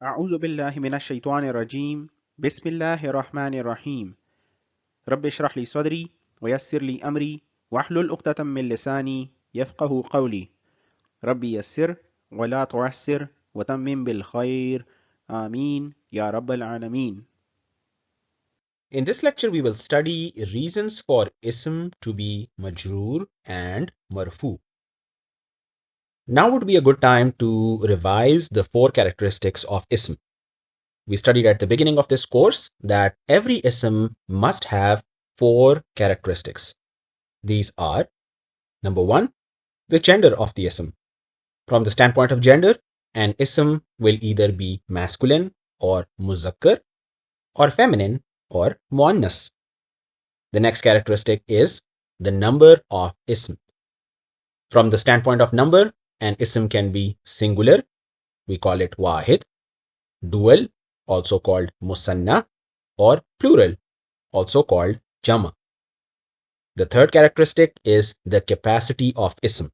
أعوذ بالله من الشيطان الرجيم بسم الله الرحمن الرحيم رب اشرح لي صدري ويسر لي أمري واحلل عقدة من لساني يفقه قولي ربي يسر ولا تعسر وتمم بالخير آمين يا رب العالمين. In this lecture, we will study reasons for ism to be majroor and marfu. Now would be a good time to revise the four characteristics of ism. We studied at the beginning of this course that every ism must have four characteristics. These are: number one, the gender of the ism. From the standpoint of gender, an ism will either be masculine or muzakkar, or feminine or muannas. The next characteristic is the number of ism. From the standpoint of number, an ism can be singular, we call it wahid, dual, also called musanna, or plural, also called jama. The third characteristic is the capacity of ism.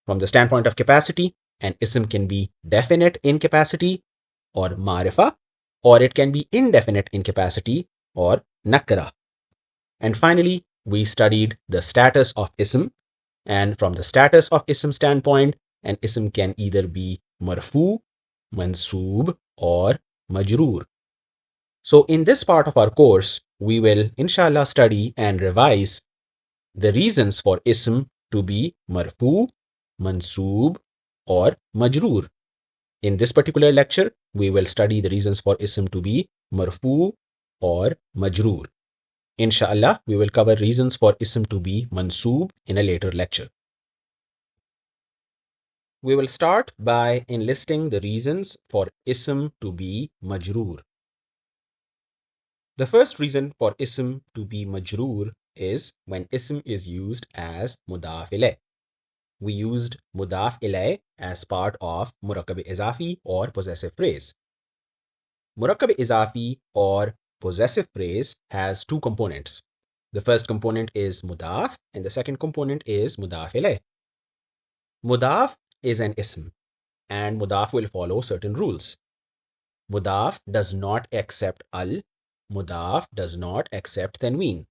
From the standpoint of capacity, an ism can be definite in capacity or marifa, or it can be indefinite in capacity or nakra. And finally, we studied the status of ism. And from the status of ism standpoint, an ism can either be marfu, mansoob, or majroor. So in this part of our course, we will inshallah study and revise the reasons for ism to be marfu, mansoob, or majroor. In this particular lecture, we will study the reasons for ism to be marfu or majroor. Inshallah, we will cover reasons for ism to be mansoob in a later lecture. We will start by enlisting the reasons for ism to be majroor. The first reason for ism to be majroor is when ism is used as mudaf ilayh. We used mudaf ilayh as part of murakkab izafi or possessive phrase. Murakkab izafi or possessive phrase has two components. The first component is mudaf and the second component is mudaf ilayh. Mudaf is an ism and mudaf will follow certain rules. Mudaf does not accept al. Mudaf does not accept tanween.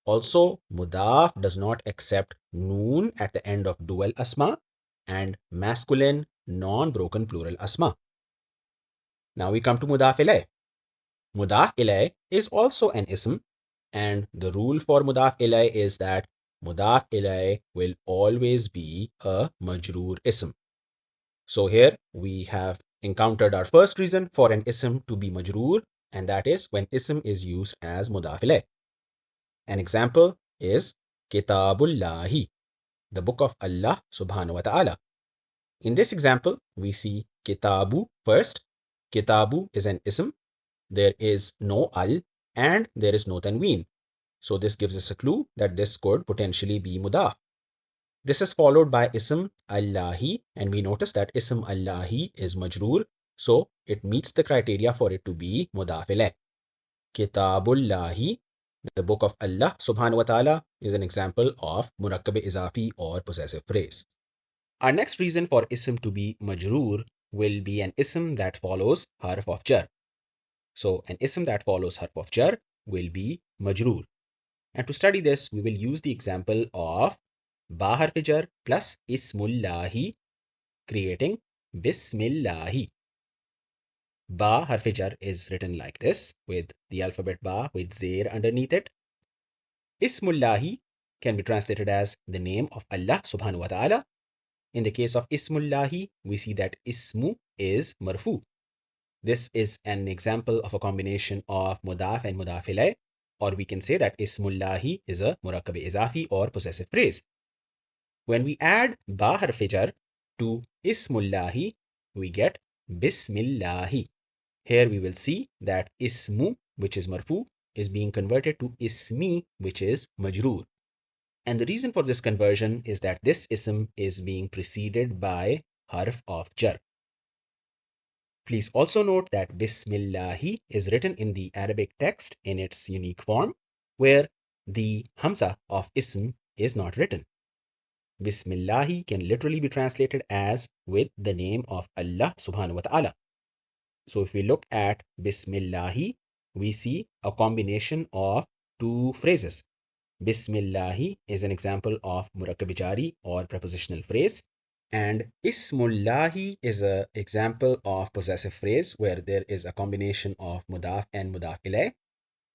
Also, mudaf does not accept noon at the end of dual asma and masculine non-broken plural asma. Now we come to mudaf ilayh. Mudaf ilayh is also an ism, and the rule for mudaf ilayh is that mudaf ilayh will always be a majroor ism. So here we have encountered our first reason for an ism to be majroor, and that is when ism is used as mudaf ilayh. An example is Kitabullahi, the book of Allah subhanahu wa ta'ala. In this example, we see Kitabu first. Kitabu is an ism. There is no al and there is no tanween. So this gives us a clue that this could potentially be mudaf. This is followed by ism Allahi, and we notice that ism Allahi is majroor, so it meets the criteria for it to be mudaf ilayh. Kitabullahi, the book of Allah subhanahu wa ta'ala, is an example of murakkab izafi or possessive phrase. Our next reason for ism to be majroor will be an ism that follows harf of jar. So an ism that follows harf of jar will be majroor. And to study this, we will use the example of ba harf jar plus ismullahi, creating bismillahi. Ba harf jar is written like this, with the alphabet ba with zair underneath it. Ismullahi can be translated as the name of Allah subhanahu wa ta'ala. In the case of ismullahi, we see that ismu is marfu. This is an example of a combination of mudaf and mudaf ilayh, or we can say that ismullahi is a murakkab izafi or possessive phrase. When we add ba harf jar to ismullahi, we get bismillahi. Here we will see that ismu, which is marfu, is being converted to ismi, which is majroor. And the reason for this conversion is that this ism is being preceded by harf of jar. Please also note that Bismillahi is written in the Arabic text in its unique form, where the Hamza of ism is not written. Bismillahi can literally be translated as with the name of Allah subhanahu wa ta'ala. So if we look at Bismillahi, we see a combination of two phrases. Bismillahi is an example of murakkab jari or prepositional phrase, and Ismullahi is an example of possessive phrase where there is a combination of mudaf and mudaf ilayh.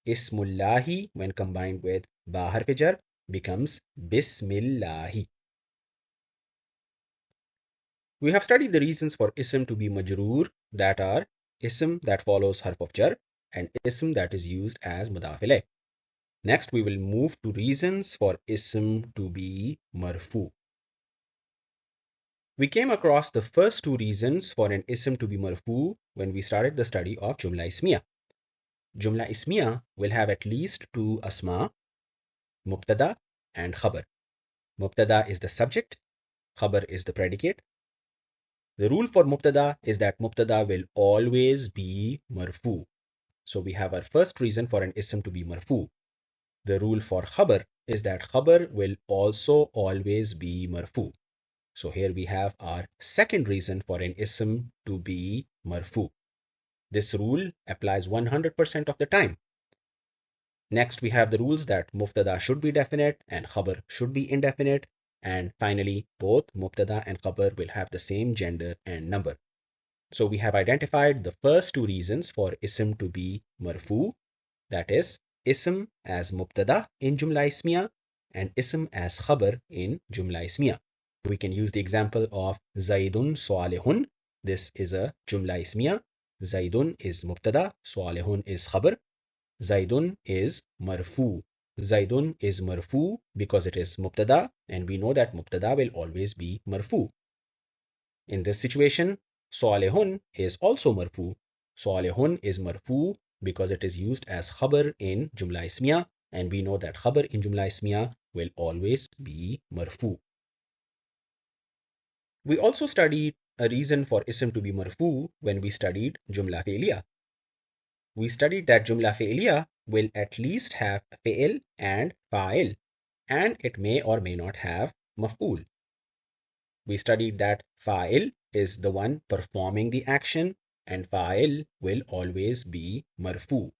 Ismullahi, when combined with ba harf jar, becomes Bismillahi. We have studied the reasons for ism to be majroor, that are ism that follows harf of jar and ism that is used as mudaf ilayh. Next, we will move to reasons for ism to be marfu. We came across the first two reasons for an ism to be marfu when we started the study of Jumla Ismiya. Jumla Ismiya will have at least two asma, Mubtada and Khabar. Mubtada is the subject, Khabar is the predicate. The rule for Mubtada is that Mubtada will always be marfu. So we have our first reason for an ism to be marfu. The rule for Khabar is that Khabar will also always be marfu. So here we have our second reason for an ism to be marfu. This rule applies 100% of the time. Next, we have the rules that Mubtada should be definite and Khabar should be indefinite. And finally, both Mubtada and Khabar will have the same gender and number. So we have identified the first two reasons for ism to be marfu, that is, ism as Mubtada in Jumla Ismiya and ism as Khabar in Jumla Ismiya. We can use the example of Zaidun Salihun. This is a Jumla Ismiya. Zaidun is Mubtada, Salihun is Khabar. Zaidun is marfu. Zaidun is marfu because it is Mubtada, and we know that Mubtada will always be marfu. In this situation, Salihun is also marfu. Salihun is marfu because it is used as Khabar in Jumla Ismiya, and we know that Khabar in Jumla Ismiya will always be marfu. We also studied a reason for ism to be marfu when we studied Jumla Fi'liya. We studied that Jumla Fi'liya will at least have fi'il and fa'il, and it may or may not have maf'ul. We studied that fa'il is the one performing the action, and fa'il will always be marfu.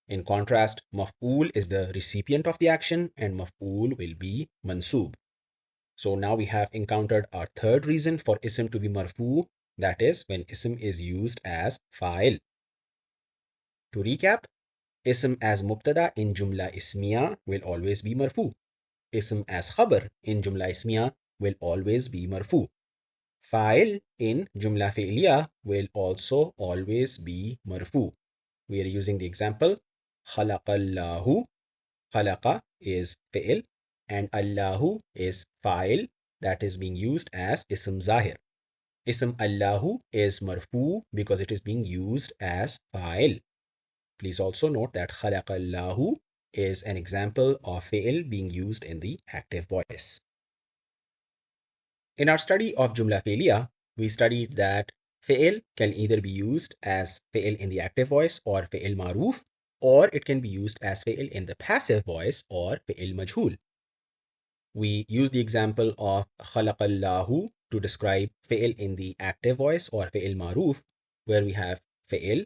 In contrast, maf'ul is the recipient of the action, and maf'ul will be mansub. So now we have encountered our third reason for ism to be marfu, that is when ism is used as fa'il. To recap, ism as mubtada in Jumla Ismiya will always be marfu. Ism as khabar in Jumla Ismiya will always be marfu. Fa'il in Jumla Fi'liya will also always be marfu. We are using the example Khalaqallahu. Khalaqa is fi'il and Allahu is fa'il that is being used as ism zahir. Ism Allahu is marfu because it is being used as fa'il. Please also note that Khalaqallahu is an example of fi'il being used in the active voice. In our study of Jumla Fi'liya, we studied that fi'il can either be used as fi'il in the active voice or fi'il maruf, or it can be used as fi'il in the passive voice or fi'il majhul. We use the example of Khalaqallahu to describe fi'il in the active voice or fi'il maruf, where we have fi'il,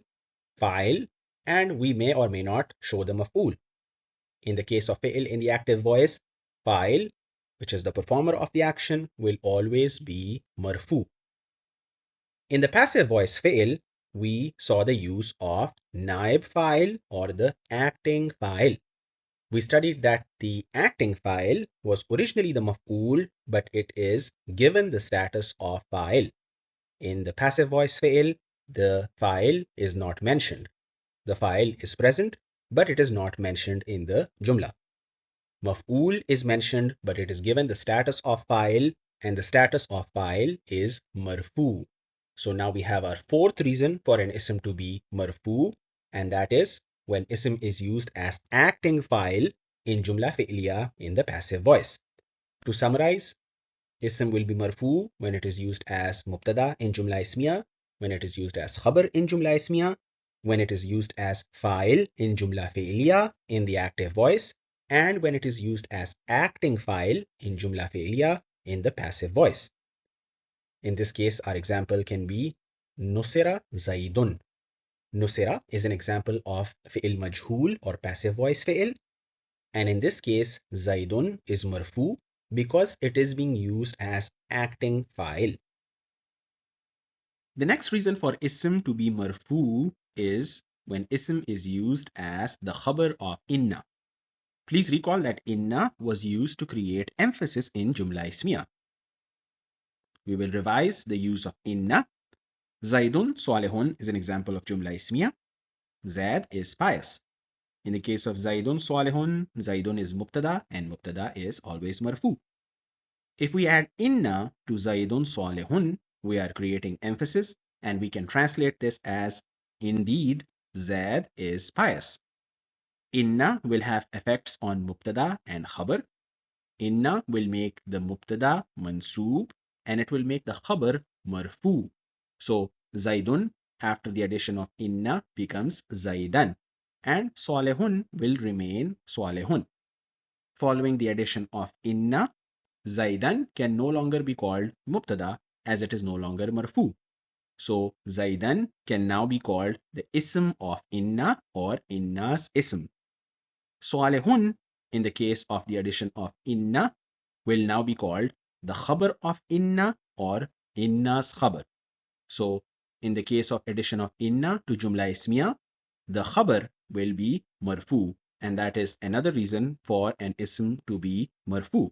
fa'il, and we may or may not show the maf'ul. In the case of fi'il in the active voice, fa'il, which is the performer of the action, will always be marfu. In the passive voice fi'il, we saw the use of naib fa'il or the acting fa'il. We studied that the acting fa'il was originally the maf'ul, but it is given the status of fa'il. In the passive voice fi'il, the fa'il is not mentioned. The fa'il is present, but it is not mentioned in the jumla. Maf'ul is mentioned, but it is given the status of fa'il, and the status of fa'il is marfu. So now we have our fourth reason for an ism to be marfu, and that is when ism is used as acting fa'il in Jumla Fi'liya in the passive voice. To summarize, ism will be marfu when it is used as mubtada in Jumla Ismiya, when it is used as khabar in Jumla Ismiya, when it is used as fa'il in Jumla Fi'liya in the active voice, and when it is used as acting fa'il in Jumla Fi'liya in the passive voice. In this case, our example can be Nusira Zaidun. Nusira is an example of fi'il majhul or passive voice fi'il, and in this case Zaidun is marfu because it is being used as acting fa'il. The next reason for ism to be marfu is when ism is used as the khabar of inna. Please recall that inna was used to create emphasis in Jumla Ismiya. We will revise the use of inna. Zaidun Salihun is an example of Jumla Ismiya. Zaid is pious. In the case of Zaidun Salihun, Zaidun is Mubtada and Mubtada is always marfu. If we add inna to Zaidun Salihun, we are creating emphasis and we can translate this as indeed Zaid is pious. Inna will have effects on Mubtada and Khabar. Inna will make the Mubtada mansoob and it will make the Khabar marfu. So Zaidun after the addition of inna becomes Zaidan and Salihun will remain Salihun. Following the addition of inna, Zaidan can no longer be called Mubtada as it is no longer marfu. So Zaidan can now be called the ism of inna or inna's ism. Salihun in the case of the addition of inna will now be called the khabar of inna or inna's khabar. So in the case of addition of inna to Jumla Ismiya, the khabar will be marfu and that is another reason for an ism to be marfu.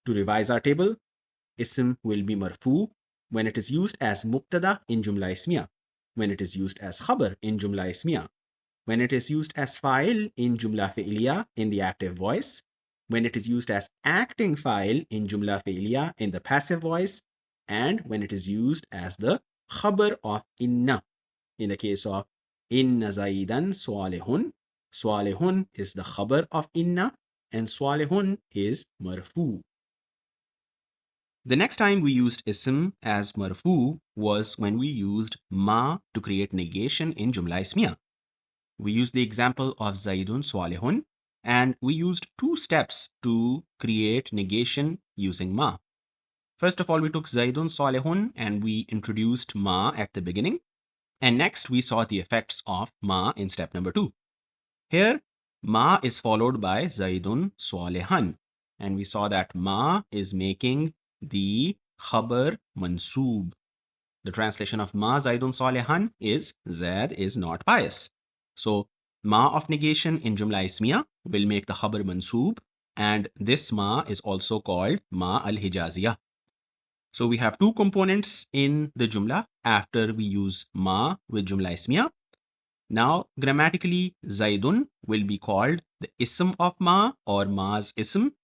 To revise our table, ism will be marfu when it is used as mubtada in Jumla Ismiya, when it is used as khabar in Jumla Ismiya, when it is used as fa'il in Jumla Fi'liya in the active voice, when it is used as acting fa'il in Jumla Fi'liya in the passive voice, and when it is used as the khabar of inna in the case of inna Zaidan Salihun. Salihun is the khabar of inna and Salihun is marfu. The next time we used ism as marfu was when we used ma to create negation in Jumla Ismiya. We used the example of Zaidun Salihun and we used two steps to create negation using ma. First of all, we took Zaidun Salihun and we introduced ma at the beginning. And next we saw the effects of ma in step number 2. Here, ma is followed by Zaidun Salihan. And we saw that ma is making the khabar mansoob. The translation of ma Zaidun Salihan is Zaid is not pious. So ma of negation in Jumla Ismiya will make the khabar mansoob and this ma is also called ma al-Hijaziyah. So we have two components in the Jumla after we use ma with Jumla Ismiya. Now grammatically Zaidun will be called the ism of ma or ma's ism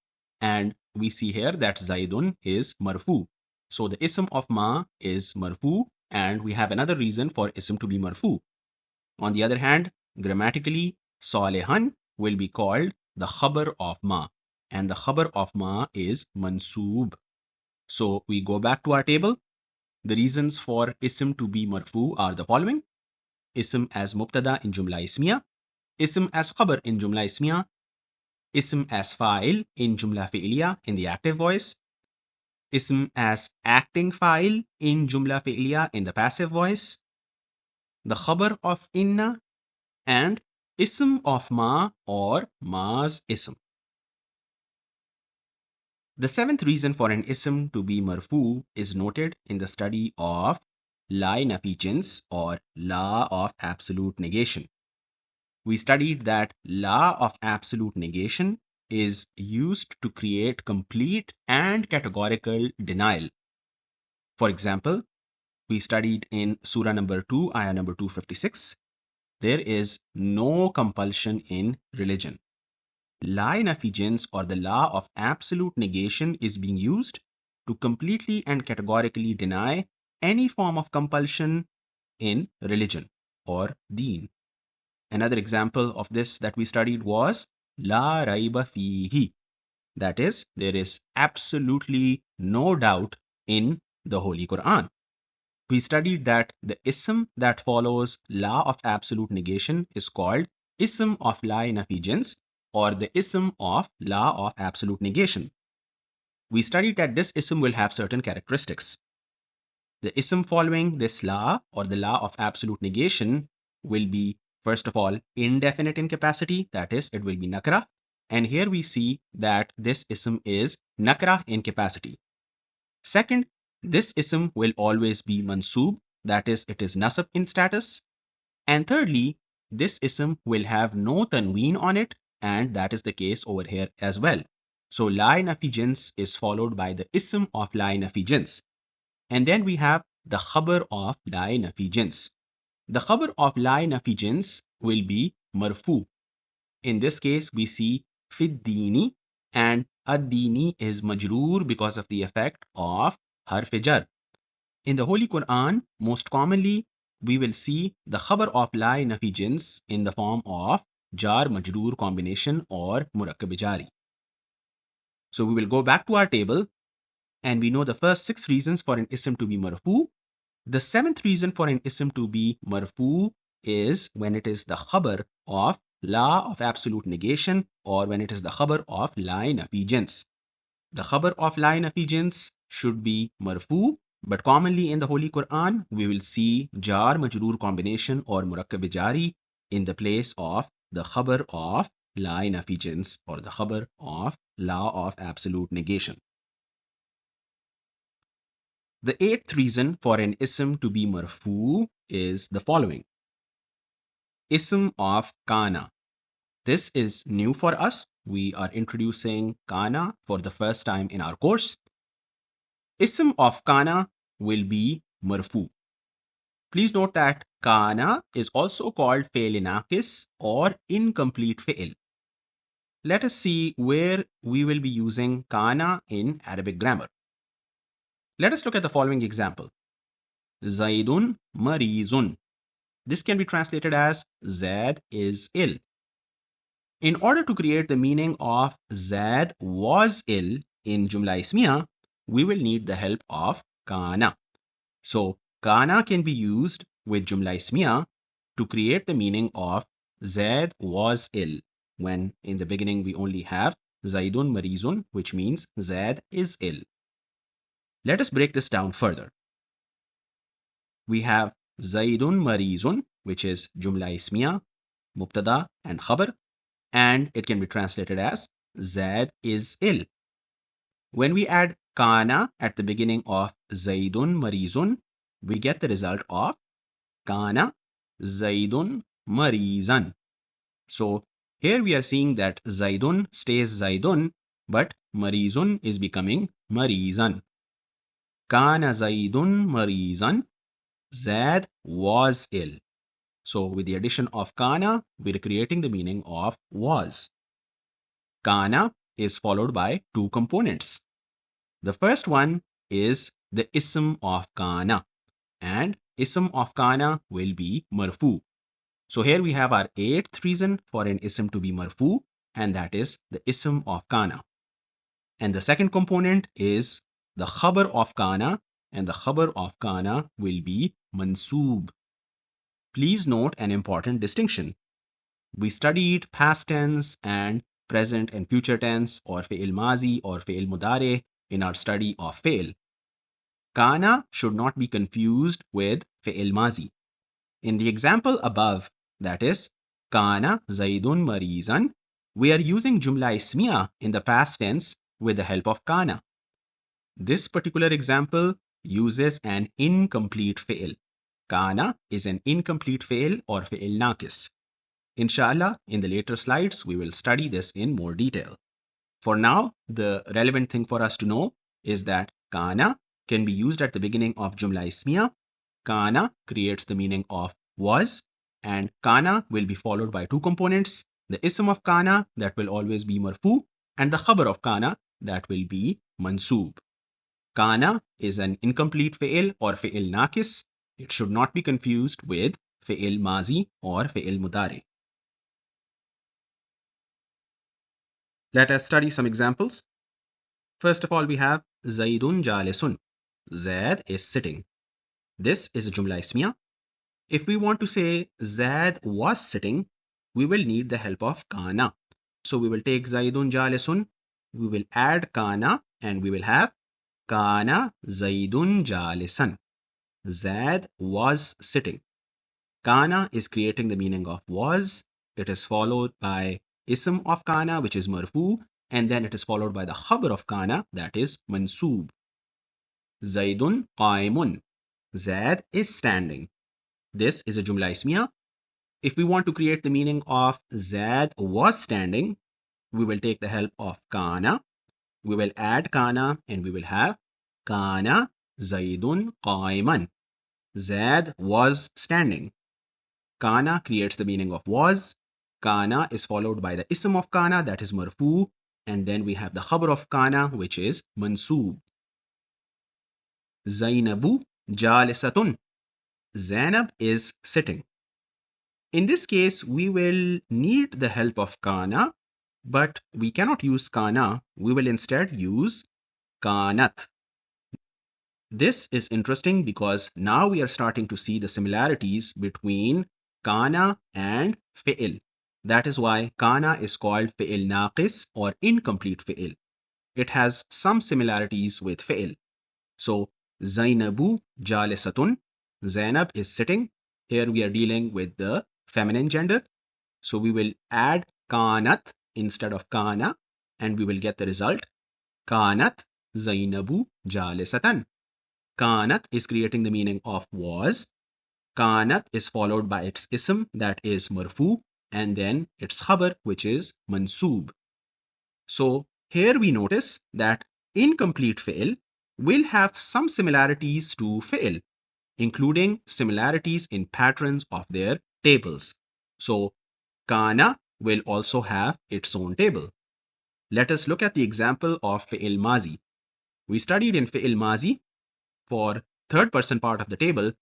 and we see here that Zaidun is marfu. So the ism of ma is marfu and we have another reason for ism to be marfu. On the other hand, grammatically Salihan will be called the khabar of ma and the khabar of ma is mansoob. So we go back to our table. The reasons for ism to be marfu are the following. Ism as mubtada in Jumla Ismiya, ism as khabar in Jumla Ismiya, ism as fa'il in Jumla Fi'liya in the active voice, ism as acting fa'il in Jumla Fi'liya in the passive voice, the khabar of inna, and ism of ma or ma's ism. The seventh reason for an ism to be marfu is noted in the study of la nafi jins or law of absolute negation. We studied that law of absolute negation is used to create complete and categorical denial. For example, we studied in Surah number 2, ayah number 256, there is no compulsion in religion. La nafi jins or the law of absolute negation is being used to completely and categorically deny any form of compulsion in religion or deen. Another example of this that we studied was la raiba fihi. That is, there is absolutely no doubt in the Holy Quran. We studied that the ism that follows law of absolute negation is called ism of la nafi jins or the ism of law of absolute negation. We studied that this ism will have certain characteristics. the ism following this law or the law of absolute negation will be, first of all, indefinite in capacity, that is, it will be nakra. And here we see that this ism is nakra in capacity. Second, this ism will always be mansoob, that is, it is nasab in status. And thirdly, this ism will have no tanween on it, and that is the case over here as well. So la nafi jins is followed by the ism of la nafi jins. And then we have the khabar of la nafi jins. The khabar of la nafi jins will be marfu. In this case, we see fid dini, and ad-dini is majroor because of the effect of harf jar. In the Holy Quran, most commonly, we will see the khabar of la nafi jins in the form of jar majroor combination or murakkab jari. So we will go back to our table, and we know the first 6 reasons for an ism to be marfu. The 7th reason for an ism to be marfu is when it is the khabar of la of absolute negation, or when it is the khabar of la nafi jins. The khabar of la nafi jins should be marfu, but commonly in the Holy Quran, we will see jar majroor combination or murakkab jari in the place of the khabar of la nafi jins, or the khabar of la of absolute negation. The 8th reason for an ism to be marfu is the following. Ism of kana. This is new for us. We are introducing kana for the first time in our course. Ism of kana will be marfu. Please note that kana is also called fi'l naqis or incomplete fi'l. Let us see where we will be using kana in Arabic grammar. Let us look at the following example. Zaidun marizun. This can be translated as Zaid is ill. In order to create the meaning of Zaid was ill in Jumla Ismiya, we will need the help of kana. So kana can be used with Jumla Ismiya to create the meaning of Zaid was ill, when in the beginning we only have Zaidun marizun, which means Zaid is ill. Let us break this down further. We have Zaidun marizun, which is Jumla Ismiya, Mubtada and Khabar, and it can be translated as Zaid is ill. When we add kana at the beginning of Zaidun marizun, we get the result of kana Zaidun marizan. So here we are seeing that Zaidun stays Zaidun, but marizun is becoming marizan. Kana Zaidun marizan. Zaid was ill. So with the addition of kana, we're creating the meaning of was. Kana is followed by 2 components. The first one is the ism of kana, and ism of kana will be marfu. So here we have our 8th reason for an ism to be marfu, and that is the ism of kana. And the second component is the khabar of kana, and the khabar of kana will be mansoob. Please note an important distinction. We studied past tense and present and future tense, or fi'il mazi or fi'il mudare, in our study of fi'il. Kana should not be confused with fi'il mazi. In the example above, that is, kana zaidun marizan, we are using jumla ismiya in the past tense with the help of kana. This particular example uses an incomplete fi'il. Kana is an incomplete fi'il or fi'il naqis. Inshallah, in the later slides, we will study this in more detail. For now, the relevant thing for us to know is that kana can be used at the beginning of Jumla Ismiya. Kana creates the meaning of was, and kana will be followed by 2 components, the ism of kana that will always be marfu, and the khabar of kana that will be mansoob. Kana is an incomplete fi'il or fi'il naqis. It should not be confused with fi'il mazi or fi'il mudari. Let us study some examples. First of all, we have Zaidun jalisun. Zaid is sitting. This is a Jumla Ismiya. If we want to say Zaid was sitting, we will need the help of kana. So we will take Zaidun jalisun, we will add kana, and we will have kana Zaidun jalisan. Zaid was sitting. Kana is creating the meaning of was. It is followed by ism of kana, which is marfu, and then it is followed by the khabar of kana, that is mansoob. Zaidun qaimun. Zaid is standing. This is a jumla ismiya. If we want to create the meaning of Zaid was standing, we will take the help of kana. We will add kana and we will have kana Zaidun qaiman. Zaid was standing. Kana creates the meaning of was. Kana is followed by the ism of kana, that is marfu, and then we have the khabar of kana, which is mansoob. Zainabu jalisatun. Zainab is sitting. In this case, we will need the help of kana, but we cannot use kana. We will instead use kanat. This is interesting because now we are starting to see the similarities between kana and fi'il. That is why kana is called fi'il naqis or incomplete fi'il. It has some similarities with fi'il. So, Zainabu jalisatun. Zainab is sitting. Here we are dealing with the feminine gender. So we will add kanat instead of kana and we will get the result. Kanat Zainabu jalisatan. Kanat is creating the meaning of was. Kanat is followed by its ism, that is marfu, and then its khabar, which is mansoob. So here we notice that incomplete fi'il will have some similarities to fi'il, including similarities in patterns of their tables. So kana will also have its own table. Let us look at the example of fi'il mazi. We studied in fi'il mazi for third person part of the table.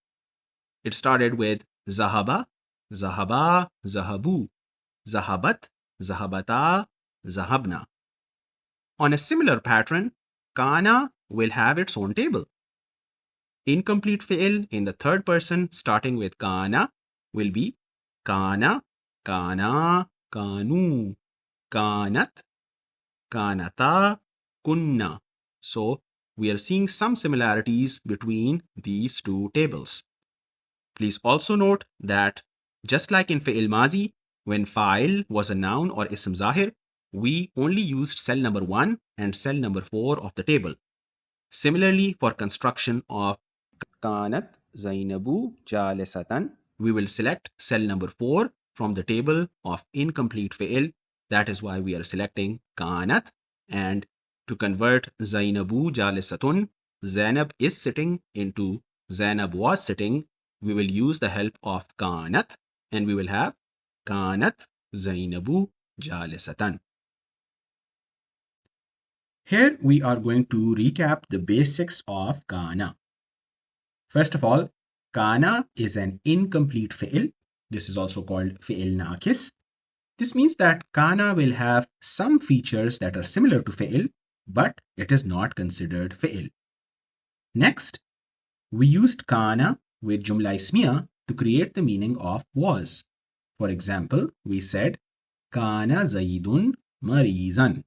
It started with zahaba, zahaba, zahabu, zahabat, zahabata, zahabna. On a similar pattern, kana will have its own table. Incomplete fi'il in the third person starting with kana will be kana, kana, kanu, kanat, kanata, kunna. So we are seeing some similarities between these two tables. Please also note that just like in fi'il mazi, when fa'il was a noun or ism zahir, we only used cell number 1 and cell number 4 of the table. Similarly, for construction of kanat Zainabu jalisatan, we will select cell number 4 from the table of incomplete fi'il. That is why we are selecting kanat. And to convert Zainabu jalisatun, Zainab is sitting, into Zainab was sitting, we will use the help of kanat and we will have kanat Zainabu jalisatan. Here we are going to recap the basics of kana. First of all, kana is an incomplete fi'il. This is also called fi'il naqis. This means that kana will have some features that are similar to fi'il, but it is not considered fi'il. Next, we used kana with jumla ismiya to create the meaning of was. For example, we said kana Zaidun marizan.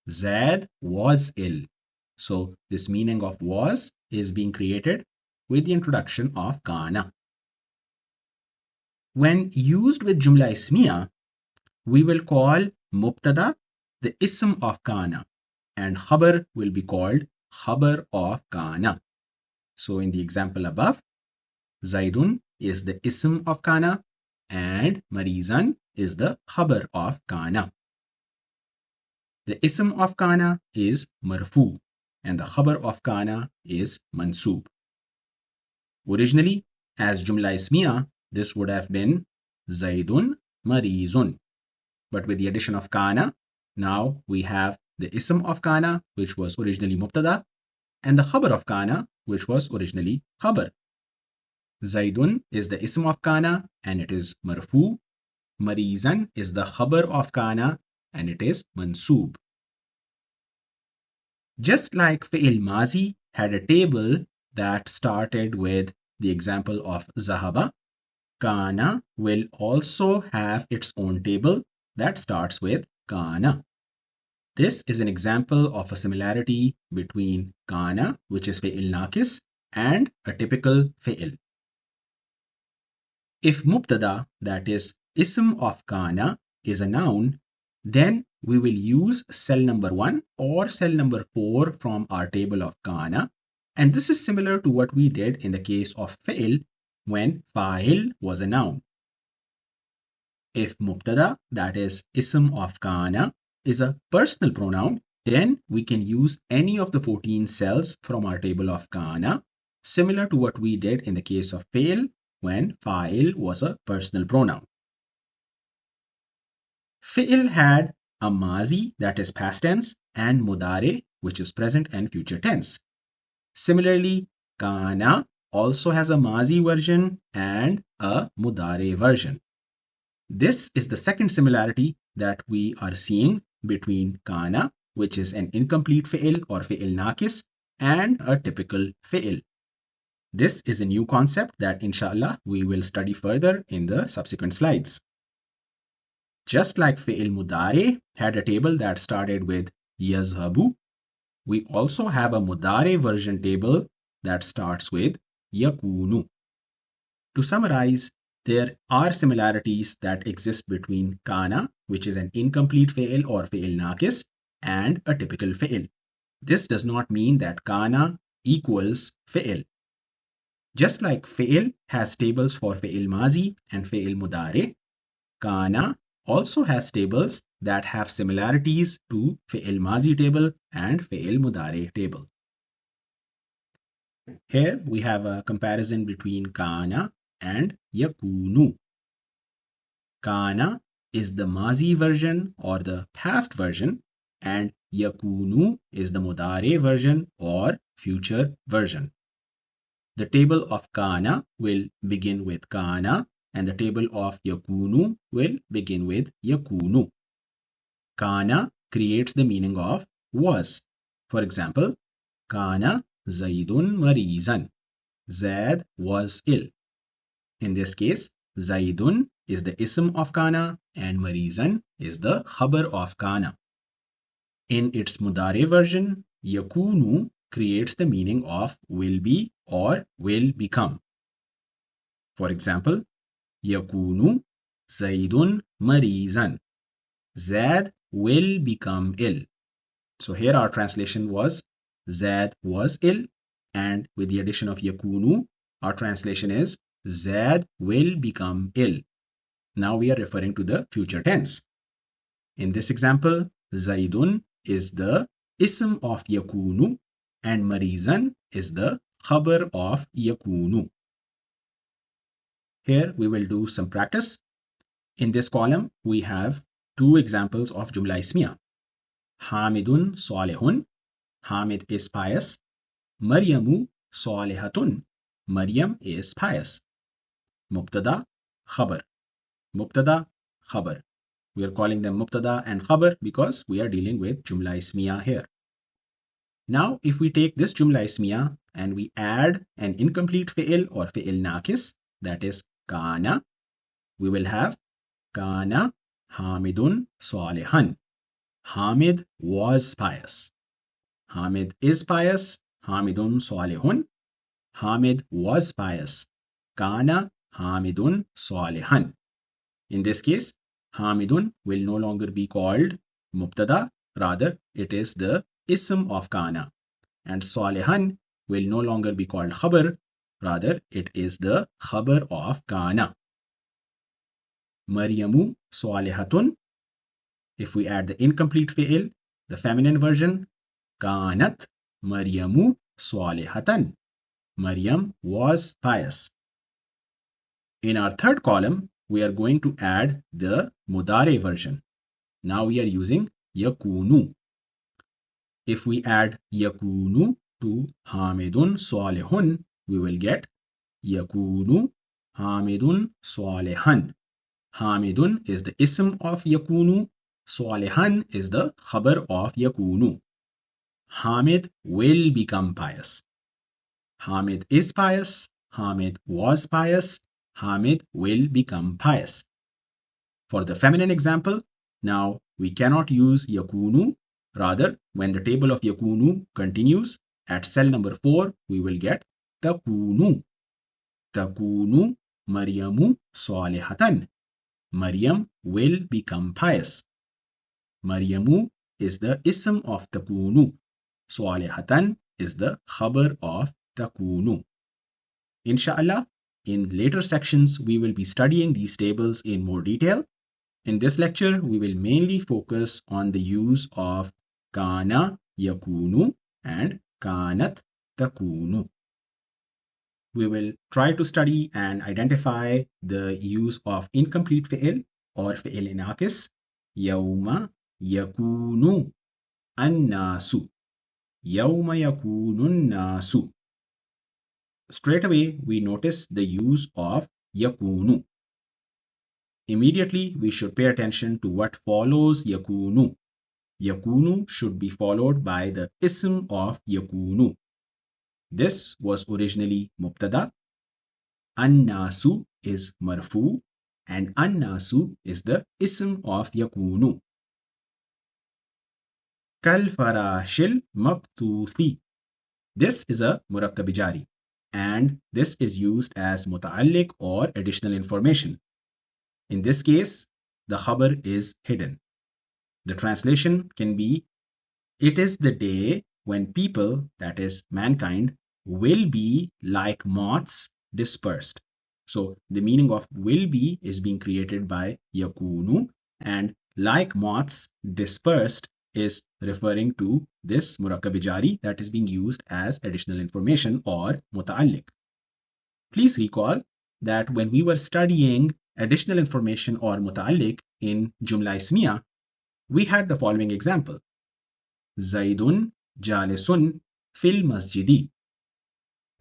Zaid was ill. So this meaning of was is being created with the introduction of kana. When used with jumla ismiya, we will call mubtada the ism of kana and khabar will be called khabar of kana. So in the example above, Zaidun is the ism of kana and marizan is the khabar of kana. The ism of kana is marfu and the khabar of kana is mansoob. Originally, as jumla ismiya, this would have been Zaidun marizun. But with the addition of kana, now we have the ism of kana, which was originally mubtada, and the khabar of kana, which was originally khabar. Zaidun is the ism of kana and it is marfu. Marizan is the khabar of kana and it is mansoob. Just like fi'il mazi had a table that started with the example of zahaba, kana will also have its own table that starts with kana. This is an example of a similarity between kana, which is fi'il naqis, and a typical fi'il. If mubtada, that is ism of kana, is a noun, then we will use cell number 1 or cell number 4 from our table of kana. And this is similar to what we did in the case of fi'il when fa'il was a noun. If mubtada, that is ism of kana, is a personal pronoun, then we can use any of the 14 cells from our table of kana, similar to what we did in the case of fi'il when fa'il was a personal pronoun. Fi'il had a mazi, that is past tense, and mudare, which is present and future tense. Similarly, kana also has a mazi version and a mudare version. This is the second similarity that we are seeing between kana, which is an incomplete fi'il or fi'il naqis, and a typical fi'il. This is a new concept that inshallah we will study further in the subsequent slides. Just like fi'il mudare had a table that started with yazhabu, we also have a mudare version table that starts with yakunu. To summarize, there are similarities that exist between kana, which is an incomplete fi'il or fi'il naqis, and a typical fi'il. This does not mean that kana equals fi'il. Just like fi'il has tables for fi'il mazi and fi'il mudare, kana also has tables that have similarities to fi'il mazi table and fi'il mudare table. Here we have a comparison between kana and yakunu. Kana is the mazi version or the past version, and yakunu is the mudare version or future version. The table of kana will begin with kana, and the table of yakunu will begin with yakunu. Kana creates the meaning of was. For example, kana Zaidun marizan. Zaid was ill. In this case, Zaidun is the ism of kana and marizan is the khabar of kana. In its mudare version, yakunu creates the meaning of will be or will become. For example, yakunu Zaidun marizan. Zaid will become ill. So here our translation was Zaid was ill, and with the addition of yakunu, our translation is Zaid will become ill. Now we are referring to the future tense. In this example, Zaidun is the ism of yakunu and marizan is the khabar of yakunu. Here we will do some practice. In this column, we have two examples of Jumla Ismiya. Hamidun Salihun. Hamid is pious. Maryamu Salihatun. Maryam is pious. Mubtada, Khabar. Mubtada, Khabar. We are calling them Mubtada and Khabar because we are dealing with Jumla Ismiya here. Now, if we take this Jumla Ismiya and we add an incomplete fi'il or fi'il naqis, that is kana, we will have kana Hamidun Salihan. Hamid was pious. Hamid is pious. Hamidun Salihun. Hamid was pious. Kana Hamidun Salihan. In this case, Hamidun will no longer be called Mubtada, rather it is the ism of kana. And Salihan will no longer be called Khabar, rather it is the Khabar of kana. Maryamu Salihatun. If we add the incomplete fi'il, the feminine version, Kanat Maryamu Salihatan. Maryam was pious. In our third column, we are going to add the mudare version. Now we are using yakunu. If we add yakunu to Hamidun Salihun, we will get yakunu Hamidun Salihan. Hamidun is the ism of yakunu. Salihan is the khabar of yakunu. Hamid will become pious. Hamid is pious. Hamid was pious. Hamid will become pious. For the feminine example, now we cannot use yakunu. Rather, when the table of yakunu continues, at cell number 4, we will get takunu. Takunu Maryamu salihatan. Maryam will become pious. Maryamu is the ism of takunu. Salihatan is the khabar of takunu. Inshallah, in later sections, we will be studying these tables in more detail. In this lecture, we will mainly focus on the use of kana yakunu and kanat takunu. We will try to study and identify the use of incomplete fi'il or fi'il inakis. Yawma yakunu annasu. Yawma yakunu nasu. Straight away, we notice the use of yakunu. Immediately, we should pay attention to what follows yakunu. Yakunu should be followed by the ism of yakunu. This was originally mubtada. Annasu is marfu and annasu is the ism of yakunu. Kal farashil mabtuthi. This is a murakkab jari and this is used as muta'alliq or additional information. In this case, the khabar is hidden. The translation can be, it is the day when people, that is mankind, will be like moths dispersed. So the meaning of will be is being created by yakunu, and like moths dispersed is referring to this murakkab jari that is being used as additional information or muta'alliq. Please recall that when we were studying additional information or muta'alliq in Jumla Ismiya, we had the following example. Zaidun jalisun fil masjidi.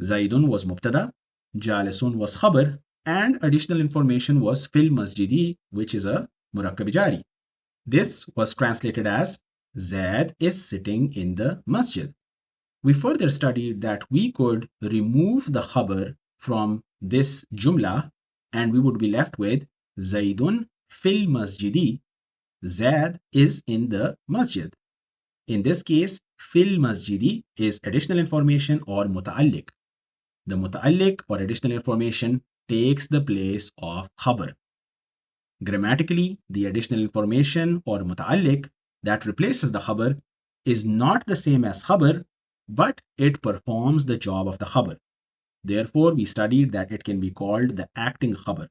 Zaidun was mubtada, jalisun was khabar, and additional information was fil masjidi, which is a murakkab jari. This was translated as Zaid is sitting in the masjid. We further studied that we could remove the khabar from this jumla and we would be left with Zaidun fil masjidi. Zaid is in the masjid. In this case, fil masjidi is additional information or muta'alliq. The muta'alliq or additional information takes the place of khabar. Grammatically, the additional information or muta'alliq that replaces the khabar is not the same as khabar, but it performs the job of the khabar. Therefore, we studied that it can be called the acting khabar.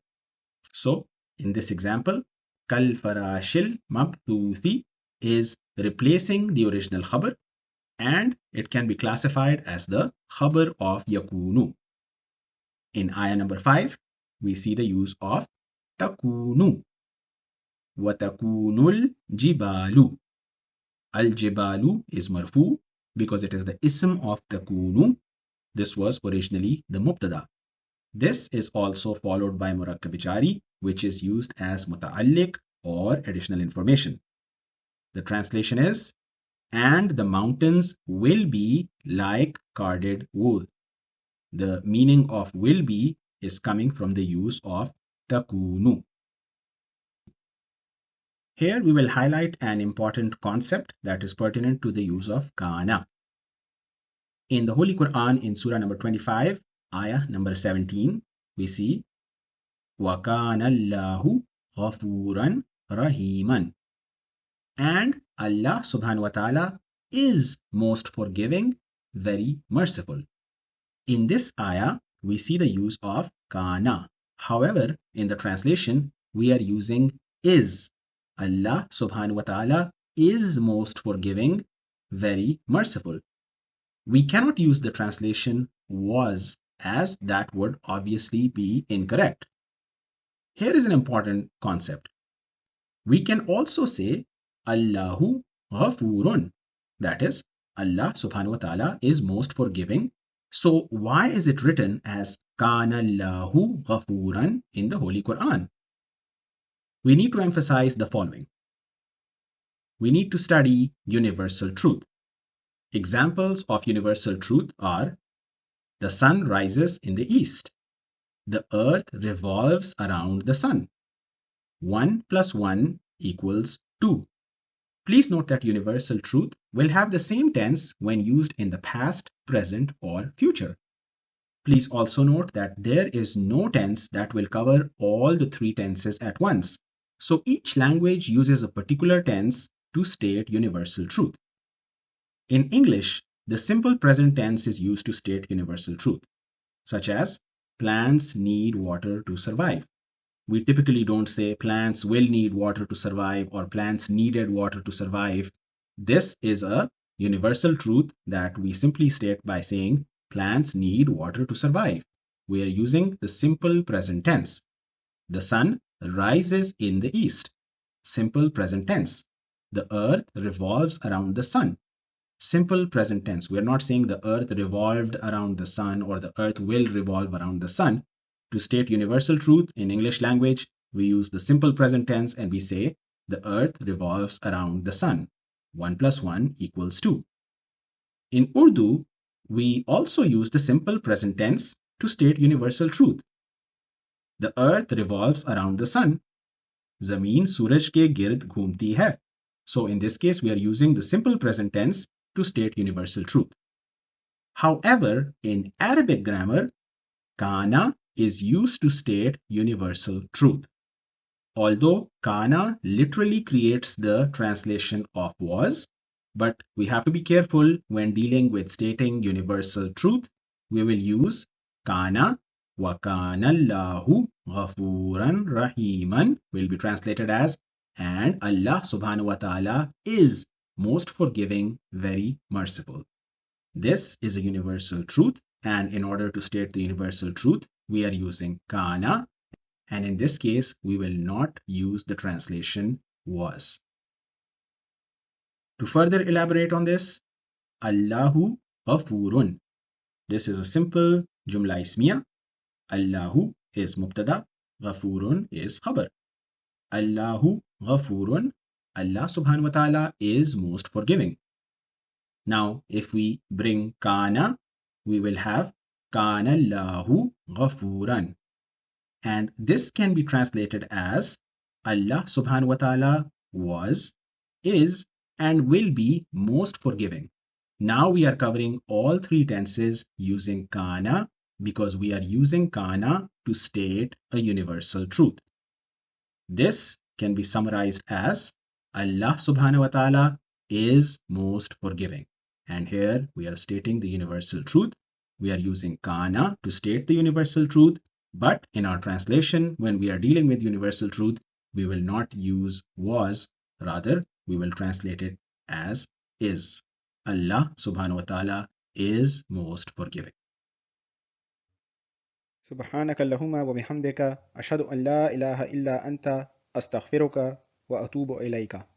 So, in this example, kal farashil mabtuthi is replacing the original khabar and it can be classified as the khabar of yakunu. In ayah number 5, we see the use of takunu. Watakunul jibalu. Al-jibalu is marfu because it is the ism of takunu. This was originally the mubtada. This is also followed by murakkab jari, which is used as muta'alliq or additional information. The translation is, and the mountains will be like carded wool. The meaning of will be is coming from the use of takunu. Here we will highlight an important concept that is pertinent to the use of kana. In the Holy Quran in Surah number 25, ayah number 17, we see وَكَانَ اللَّهُ غَفُورًا رَحِيمًا. And Allah subhanahu wa ta'ala is most forgiving, very merciful. In this ayah, we see the use of kana. However, in the translation, we are using is. Allah subhanahu wa ta'ala is most forgiving, very merciful. We cannot use the translation was, as that would obviously be incorrect. Here is an important concept. We can also say Allahu ghafurun. That is, Allah subhanahu wa ta'ala is most forgiving. So why is it written as Kana Allahu ghafuran in the Holy Quran? We need to emphasize the following. We need to study universal truth. Examples of universal truth are the sun rises in the east. The earth revolves around the sun. 1 plus 1 equals 2. Please note that universal truth will have the same tense when used in the past, present, or future. Please also note that there is no tense that will cover all the three tenses at once. So each language uses a particular tense to state universal truth. In English, the simple present tense is used to state universal truth, such as plants need water to survive. We typically don't say plants will need water to survive or plants needed water to survive. This is a universal truth that we simply state by saying plants need water to survive. We are using the simple present tense. The sun rises in the east. Simple present tense. The earth revolves around the sun. Simple present tense. We are not saying the earth revolved around the sun or the earth will revolve around the sun. To state universal truth in English language, we use the simple present tense and we say the earth revolves around the sun. 1 plus 1 equals 2. In Urdu, we also use the simple present tense to state universal truth. The earth revolves around the sun. Zameen suraj ke gird ghumti hai. So in this case, we are using the simple present tense to state universal truth. However, in Arabic grammar, kana is used to state universal truth. Although kana literally creates the translation of was, but we have to be careful when dealing with stating universal truth. We will use kana wa kana Allahu ghafuran rahiman will be translated as and Allah subhanahu wa ta'ala is most forgiving, very merciful. This is a universal truth, and in order to state the universal truth, we are using kana, and in this case, we will not use the translation was. To further elaborate on this, Allahu ghafurun. This is a simple jumla ismiya. Allahu is mubtada, ghafurun is khabar. Allahu ghafurun, Allah subhanahu wa ta'ala is most forgiving. Now, if we bring kana, we will have kana Allahu ghafuran. And this can be translated as Allah subhanahu wa ta'ala was, is, and will be most forgiving. Now we are covering all three tenses using kana because we are using kana to state a universal truth. This can be summarized as Allah subhanahu wa ta'ala is most forgiving. And here we are stating the universal truth. We are using kana to state the universal truth, but in our translation, when we are dealing with universal truth, we will not use was, rather we will translate it as is. Allah subhanahu wa ta'ala is most forgiving. سبحانك اللهم وبحمدك أشهد أن لا إله إلا أنت أستغفرك وأتوب إليك